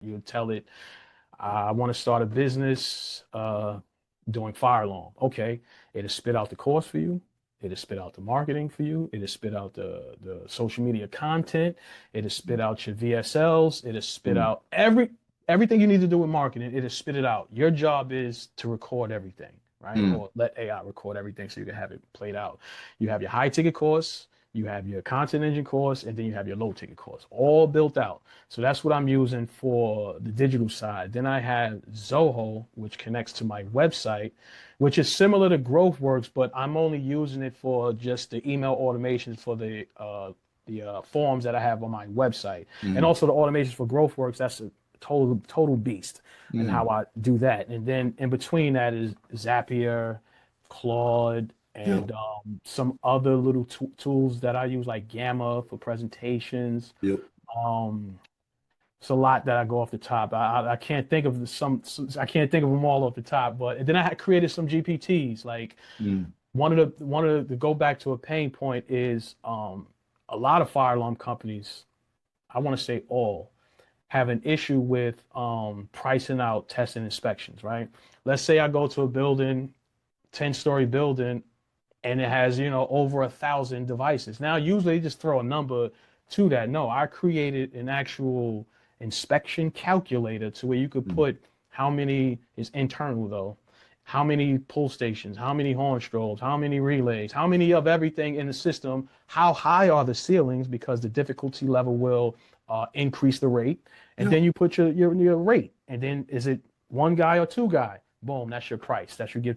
You tell it, I want to start a business doing fire alarm. Okay, it'll spit out the course for you. It'll spit out the marketing for you. It'll spit out the social media content. It'll spit out your VSLs. It'll spit Mm. out everything you need to do with marketing. It'll spit it out. Your job is to record everything, right? Mm. Or let AI record everything so you can have it played out. You have your high ticket course, you have your content engine course, and then you have your low ticket course, all built out. So that's what I'm using for the digital side. Then I have Zoho, which connects to my website, which is similar to GrowthWorks, but I'm only using it for just the email automations for the forms that I have on my website, and Mm. also the automations for GrowthWorks. That's a total beast, and Mm. how I do that. And then in between that is Zapier, Claude, Yep. and some other little tools that I use, like Gamma for presentations. Yep. Um, it's a lot that I go off the top. I can't think of I can't think of them all off the top. But then I had created some GPTs. Like Mm. one of the to go back to a pain point is a lot of fire alarm companies, I want to say all, have an issue with pricing out tests and inspections, right? Let's say I go to a building, 10-story building, and it has, over 1,000 devices. Now, usually they just throw a number to that. No, I created an actual inspection calculator to where you could Mm. put how many is internal though, how many pull stations, how many horn strobes, how many relays, how many of everything in the system, how high are the ceilings, because the difficulty level will increase the rate. And Yep. then you put your rate. And then is it one guy or two guy? Boom, that's your price. That's your give